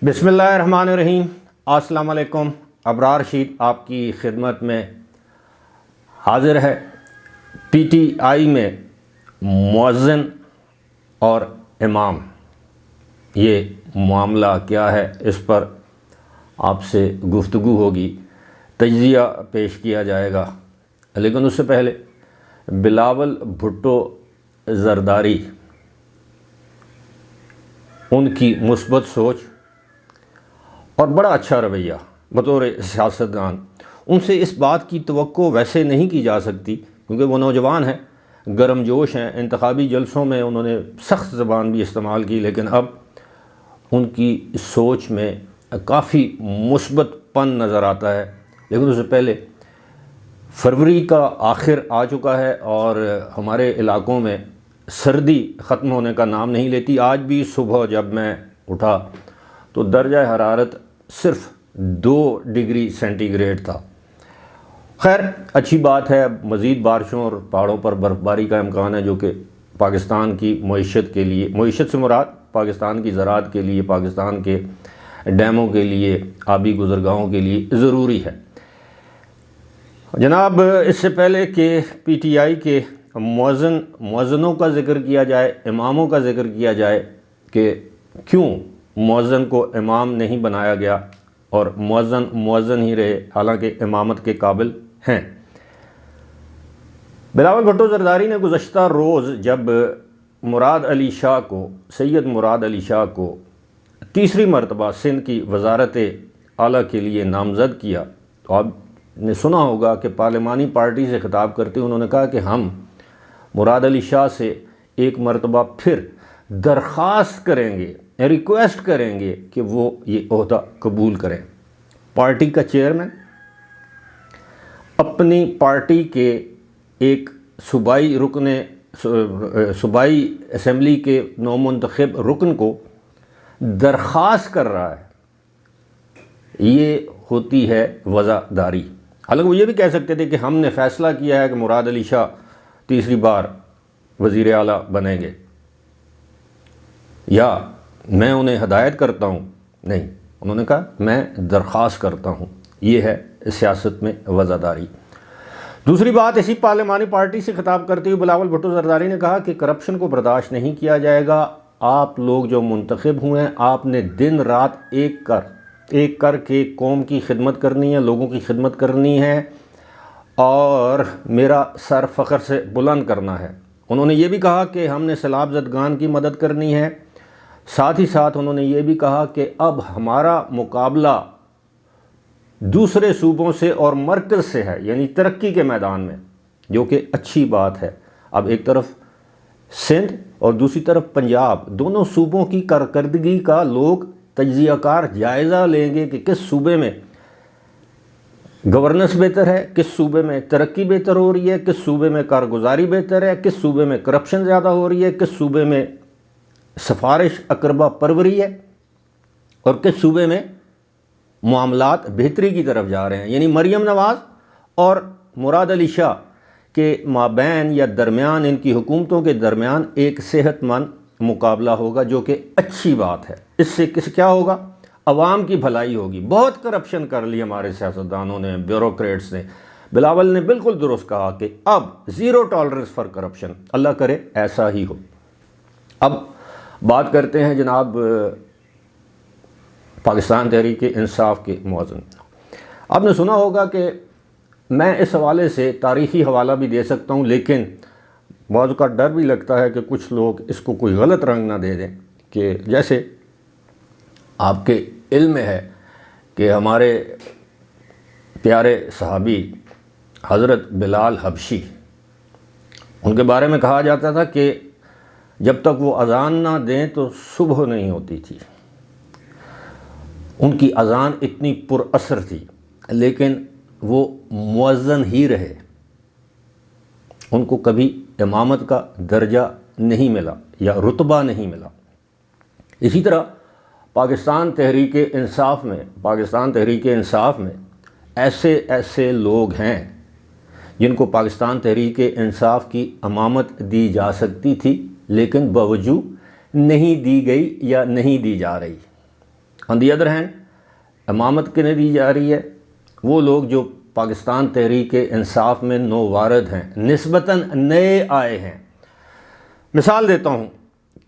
بسم اللہ الرحمن الرحیم۔ السلام علیکم۔ ابرار رشید آپ کی خدمت میں حاضر ہے۔ پی ٹی آئی میں مؤذن اور امام، یہ معاملہ کیا ہے، اس پر آپ سے گفتگو ہوگی، تجزیہ پیش کیا جائے گا۔ لیکن اس سے پہلے بلاول بھٹو زرداری، ان کی مثبت سوچ اور بڑا اچھا رویہ بطور سیاستدان، ان سے اس بات کی توقع ویسے نہیں کی جا سکتی کیونکہ وہ نوجوان ہیں، گرم جوش ہیں۔ انتخابی جلسوں میں انہوں نے سخت زبان بھی استعمال کی، لیکن اب ان کی سوچ میں کافی مثبت پن نظر آتا ہے۔ لیکن اس سے پہلے فروری کا آخر آ چکا ہے اور ہمارے علاقوں میں سردی ختم ہونے کا نام نہیں لیتی۔ آج بھی صبح جب میں اٹھا تو درجہ حرارت صرف 2 ڈگری سینٹی گریڈ تھا۔ خیر، اچھی بات ہے، مزید بارشوں اور پہاڑوں پر برف باری کا امکان ہے، جو کہ پاکستان کی معیشت کے لیے، معیشت سے مراد پاکستان کی زراعت کے لیے، پاکستان کے ڈیموں کے لیے، آبی گزرگاہوں کے لیے ضروری ہے۔ جناب، اس سے پہلے کہ پی ٹی آئی کے مؤذنوں کا ذکر کیا جائے، اماموں کا ذکر کیا جائے کہ کیوں مؤذن کو امام نہیں بنایا گیا اور مؤذن ہی رہے، حالانکہ امامت کے قابل ہیں۔ بلاول بھٹو زرداری نے گزشتہ روز جب سید مراد علی شاہ کو تیسری مرتبہ سندھ کی وزارت اعلیٰ کے لیے نامزد کیا تو آپ نے سنا ہوگا کہ پارلیمانی پارٹی سے خطاب کرتے انہوں نے کہا کہ ہم مراد علی شاہ سے ایک مرتبہ پھر درخواست کریں گے، ریکویسٹ کریں گے کہ وہ یہ عہدہ قبول کریں۔ پارٹی کا چیئرمین اپنی پارٹی کے ایک صوبائی اسمبلی کے نومنتخب رکن کو درخواست کر رہا ہے، یہ ہوتی ہے وزاداری۔ حالانکہ وہ یہ بھی کہہ سکتے تھے کہ ہم نے فیصلہ کیا ہے کہ مراد علی شاہ تیسری بار وزیر اعلیٰ بنیں گے، یا میں انہیں ہدایت کرتا ہوں۔ نہیں، انہوں نے کہا میں درخواست کرتا ہوں۔ یہ ہے سیاست میں وزاداری۔ دوسری بات، اسی پارلیمانی پارٹی سے خطاب کرتے ہوئے بلاول بھٹو زرداری نے کہا کہ کرپشن کو برداشت نہیں کیا جائے گا۔ آپ لوگ جو منتخب ہوئے ہیں، آپ نے دن رات ایک کر کے قوم کی خدمت کرنی ہے، لوگوں کی خدمت کرنی ہے اور میرا سر فخر سے بلند کرنا ہے۔ انہوں نے یہ بھی کہا کہ ہم نے سیلاب زدگان کی مدد کرنی ہے۔ ساتھ ہی ساتھ انہوں نے یہ بھی کہا کہ اب ہمارا مقابلہ دوسرے صوبوں سے اور مرکز سے ہے، یعنی ترقی کے میدان میں، جو کہ اچھی بات ہے۔ اب ایک طرف سندھ اور دوسری طرف پنجاب، دونوں صوبوں کی کارکردگی کا لوگ تجزیہ کار جائزہ لیں گے کہ کس صوبے میں گورننس بہتر ہے، کس صوبے میں ترقی بہتر ہو رہی ہے، کس صوبے میں کارگزاری بہتر ہے، کس صوبے میں کرپشن زیادہ ہو رہی ہے، کس صوبے میں سفارش اقربا پروری ہے اور کس صوبے میں معاملات بہتری کی طرف جا رہے ہیں۔ یعنی مریم نواز اور مراد علی شاہ کے مابین یا درمیان، ان کی حکومتوں کے درمیان ایک صحت مند مقابلہ ہوگا، جو کہ اچھی بات ہے۔ اس سے کیا ہوگا؟ عوام کی بھلائی ہوگی۔ بہت کرپشن کر لی ہمارے سیاستدانوں نے، بیوروکریٹس نے۔ بلاول نے بالکل درست کہا کہ اب زیرو ٹالرنس فار کرپشن، اللہ کرے ایسا ہی ہو۔ اب بات کرتے ہیں جناب پاکستان تحریک انصاف کے مؤذن۔ آپ نے سنا ہوگا کہ میں اس حوالے سے تاریخی حوالہ بھی دے سکتا ہوں، لیکن بعض کا ڈر بھی لگتا ہے کہ کچھ لوگ اس کو کوئی غلط رنگ نہ دے دیں، کہ جیسے آپ کے علم میں ہے کہ ہمارے پیارے صحابی حضرت بلال حبشی، ان کے بارے میں کہا جاتا تھا کہ جب تک وہ اذان نہ دیں تو صبح نہیں ہوتی تھی۔ ان کی اذان اتنی پر اثر تھی، لیکن وہ مؤذن ہی رہے، ان کو کبھی امامت کا درجہ نہیں ملا یا رتبہ نہیں ملا۔ اسی طرح پاکستان تحریک انصاف میں ایسے لوگ ہیں جن کو پاکستان تحریک انصاف کی امامت دی جا سکتی تھی، لیکن باوجود نہیں دی گئی یا نہیں دی جا رہی۔ آن دی ادر ہینڈ امامت کنہیں دی جا رہی ہے؟ وہ لوگ جو پاکستان تحریک انصاف میں نووارد ہیں، نسبتاً نئے آئے ہیں۔ مثال دیتا ہوں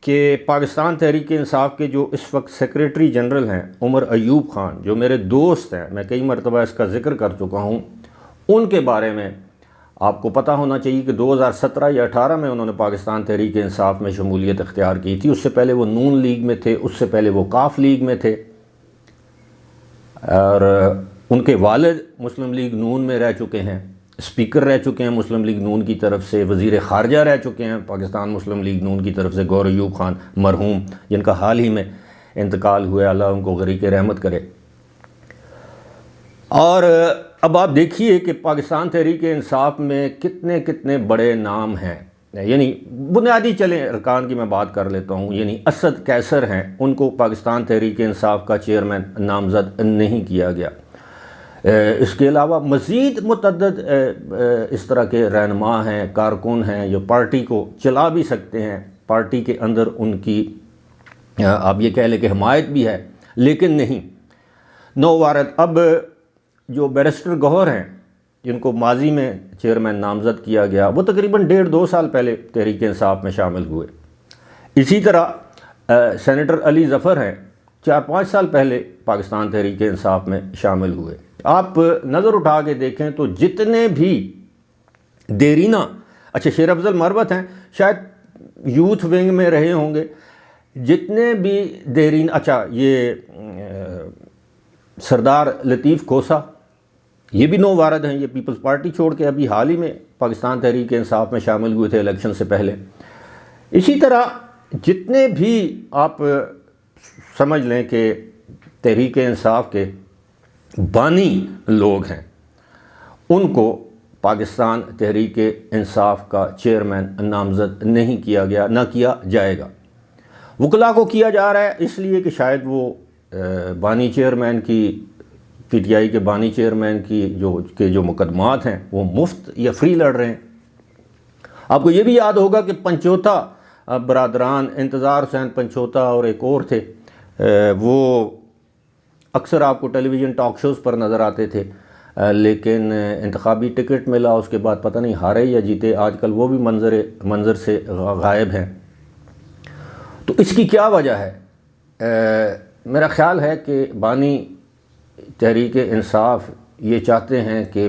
کہ پاکستان تحریک انصاف کے جو اس وقت سیکریٹری جنرل ہیں عمر ایوب خان، جو میرے دوست ہیں، میں کئی مرتبہ اس کا ذکر کر چکا ہوں، ان کے بارے میں آپ کو پتہ ہونا چاہیے کہ 2017 یا 18 میں انہوں نے پاکستان تحریک انصاف میں شمولیت اختیار کی تھی۔ اس سے پہلے وہ نون لیگ میں تھے، اس سے پہلے وہ کاف لیگ میں تھے، اور ان کے والد مسلم لیگ نون میں رہ چکے ہیں، اسپیکر رہ چکے ہیں مسلم لیگ نون کی طرف سے، وزیر خارجہ رہ چکے ہیں پاکستان مسلم لیگ نون کی طرف سے، گور ایوب خان مرحوم، جن کا حال ہی میں انتقال ہوا، اللہ ان کو غریق رحمت کرے۔ اور اب آپ دیکھیے کہ پاکستان تحریک انصاف میں کتنے کتنے بڑے نام ہیں، یعنی بنیادی چلیں ارکان کی میں بات کر لیتا ہوں، یعنی اسد قیصر ہیں، ان کو پاکستان تحریک انصاف کا چیئرمین نامزد نہیں کیا گیا۔ اس کے علاوہ مزید متعدد اس طرح کے رہنما ہیں، کارکن ہیں جو پارٹی کو چلا بھی سکتے ہیں، پارٹی کے اندر ان کی آپ یہ کہہ لیں کہ حمایت بھی ہے، لیکن نہیں نووارد۔ اب جو بیرسٹر گوہر ہیں جن کو ماضی میں چیئرمین نامزد کیا گیا، وہ تقریباً 1.5-2 سال پہلے تحریک انصاف میں شامل ہوئے۔ اسی طرح سینیٹر علی ظفر ہیں، 4-5 سال پہلے پاکستان تحریک انصاف میں شامل ہوئے۔ آپ نظر اٹھا کے دیکھیں تو جتنے بھی دیرینہ، اچھا شیر افضل مروت ہیں، شاید یوتھ ونگ میں رہے ہوں گے، جتنے بھی دیرین، اچھا یہ سردار لطیف کھوسا، یہ بھی نووارد ہیں، یہ پیپلز پارٹی چھوڑ کے ابھی حال ہی میں پاکستان تحریک انصاف میں شامل ہوئے تھے الیکشن سے پہلے۔ اسی طرح جتنے بھی آپ سمجھ لیں کہ تحریک انصاف کے بانی لوگ ہیں، ان کو پاکستان تحریک انصاف کا چیئرمین نامزد نہیں کیا گیا، نہ کیا جائے گا۔ وکلاء کو کیا جا رہا ہے اس لیے کہ شاید وہ بانی چیئرمین کی، پی ٹی آئی کے بانی چیئرمین کی جو مقدمات ہیں وہ مفت یا فری لڑ رہے ہیں۔ آپ کو یہ بھی یاد ہوگا کہ پنچوتا برادران، انتظار حسین پنچوتا اور ایک اور تھے، وہ اکثر آپ کو ٹیلی ویژن ٹاک شوز پر نظر آتے تھے، لیکن انتخابی ٹکٹ ملا، اس کے بعد پتہ نہیں ہارے یا جیتے، آج کل وہ بھی منظر سے غائب ہیں۔ تو اس کی کیا وجہ ہے؟ میرا خیال ہے کہ بانی تحریک انصاف یہ چاہتے ہیں کہ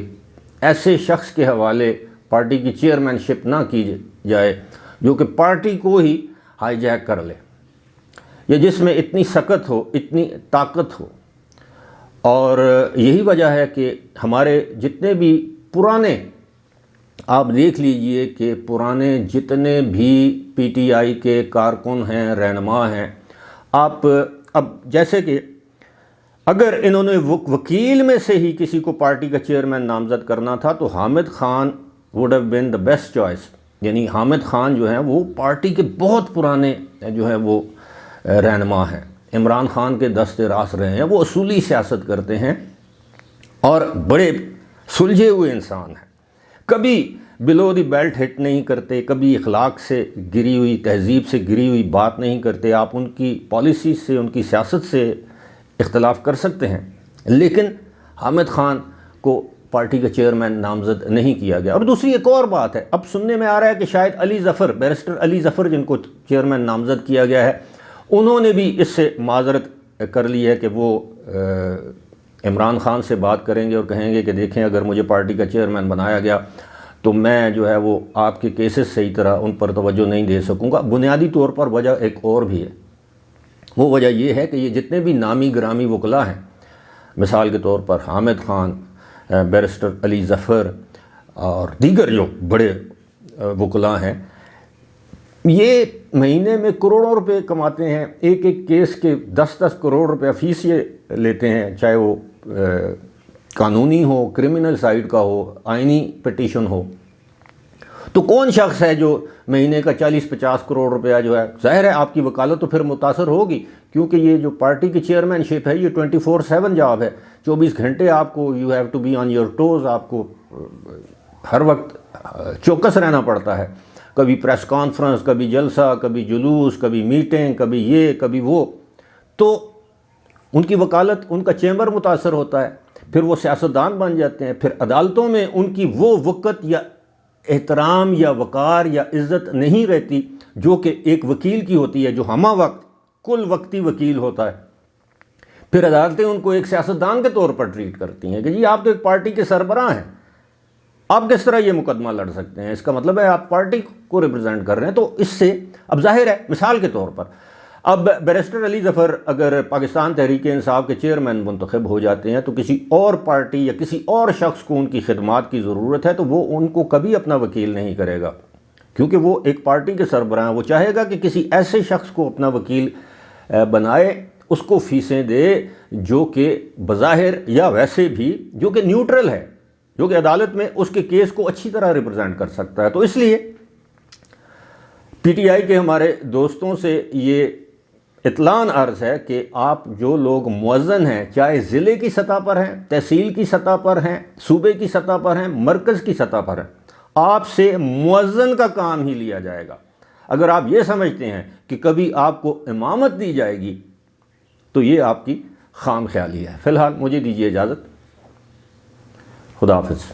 ایسے شخص کے حوالے پارٹی کی چیئرمین شپ نہ کی جائے جو کہ پارٹی کو ہی ہائی جیک کر لے، یا جس میں اتنی سکت ہو، اتنی طاقت ہو۔ اور یہی وجہ ہے کہ ہمارے جتنے بھی پرانے، آپ دیکھ لیجئے کہ پرانے جتنے بھی پی ٹی آئی کے کارکن ہیں، رہنما ہیں، آپ اب جیسے کہ اگر انہوں نے وکیل میں سے ہی کسی کو پارٹی کا چیئرمین نامزد کرنا تھا تو Hamid Khan would have been the best choice. یعنی حامد خان جو ہیں وہ پارٹی کے بہت پرانے جو ہیں وہ رہنما ہیں، عمران خان کے دست راست رہے ہیں، وہ اصولی سیاست کرتے ہیں اور بڑے سلجھے ہوئے انسان ہیں، کبھی بلو دی بیلٹ ہٹ نہیں کرتے، کبھی اخلاق سے گری ہوئی، تہذیب سے گری ہوئی بات نہیں کرتے۔ آپ ان کی پالیسی سے، ان کی سیاست سے اختلاف کر سکتے ہیں، لیکن حامد خان کو پارٹی کا چیئرمین نامزد نہیں کیا گیا۔ اور دوسری ایک اور بات ہے، اب سننے میں آ رہا ہے کہ شاید علی ظفر، بیرسٹر علی ظفر جن کو چیئرمین نامزد کیا گیا ہے، انہوں نے بھی اس سے معذرت کر لی ہے کہ وہ عمران خان سے بات کریں گے اور کہیں گے کہ دیکھیں اگر مجھے پارٹی کا چیئرمین بنایا گیا تو میں جو ہے وہ آپ کے کیسز صحیح طرح ان پر توجہ نہیں دے سکوں گا۔ بنیادی طور پر وجہ ایک اور بھی ہے، وہ وجہ یہ ہے کہ یہ جتنے بھی نامی گرامی وکلاء ہیں، مثال کے طور پر حامد خان، بیرسٹر علی ظفر اور دیگر جو بڑے وکلاء ہیں، یہ مہینے میں کروڑوں روپے کماتے ہیں، ایک ایک کیس کے 10-10 کروڑ روپے فیس یہ لیتے ہیں، چاہے وہ قانونی ہو، کرمنل سائیڈ کا ہو، آئینی پٹیشن ہو۔ تو کون شخص ہے جو مہینے کا 40-50 کروڑ روپیہ جو ہے، ظاہر ہے آپ کی وکالت تو پھر متاثر ہوگی، کیونکہ یہ جو پارٹی کی چیئرمین شپ ہے یہ 24/7 جاب ہے، 24 گھنٹے آپ کو you have to be on your toes, آپ کو ہر وقت چوکس رہنا پڑتا ہے، کبھی پریس کانفرنس، کبھی جلسہ، کبھی جلوس، کبھی میٹنگ، کبھی یہ کبھی وہ۔ تو ان کی وکالت ان کا چیمبر متاثر ہوتا ہے، پھر وہ سیاستدان بن جاتے ہیں، پھر عدالتوں میں ان کی وہ وقت یا احترام یا وقار یا عزت نہیں رہتی جو کہ ایک وکیل کی ہوتی ہے، جو ہمہ وقت کل وقتی وکیل ہوتا ہے۔ پھر عدالتیں ان کو ایک سیاستدان کے طور پر ٹریٹ کرتی ہیں کہ جی آپ تو ایک پارٹی کے سربراہ ہیں، آپ کس طرح یہ مقدمہ لڑ سکتے ہیں؟ اس کا مطلب ہے آپ پارٹی کو ریپرزینٹ کر رہے ہیں۔ تو اس سے اب ظاہر ہے، مثال کے طور پر اب بیرسٹر علی ظفر اگر پاکستان تحریک انصاف کے چیئرمین منتخب ہو جاتے ہیں تو کسی اور پارٹی یا کسی اور شخص کو ان کی خدمات کی ضرورت ہے تو وہ ان کو کبھی اپنا وکیل نہیں کرے گا، کیونکہ وہ ایک پارٹی کے سربراہ ہیں۔ وہ چاہے گا کہ کسی ایسے شخص کو اپنا وکیل بنائے، اس کو فیسیں دے جو کہ بظاہر یا ویسے بھی جو کہ نیوٹرل ہے، جو کہ عدالت میں اس کے کیس کو اچھی طرح ریپرزینٹ کر سکتا ہے۔ تو اس لیے پی ٹی آئی کے ہمارے دوستوں سے یہ اطلاع عرض ہے کہ آپ جو لوگ مؤذن ہیں، چاہے ضلع کی سطح پر ہیں، تحصیل کی سطح پر ہیں، صوبے کی سطح پر ہیں، مرکز کی سطح پر ہیں، آپ سے مؤذن کا کام ہی لیا جائے گا۔ اگر آپ یہ سمجھتے ہیں کہ کبھی آپ کو امامت دی جائے گی تو یہ آپ کی خام خیالی ہے۔ فی الحال مجھے دیجیے اجازت، خدا حافظ۔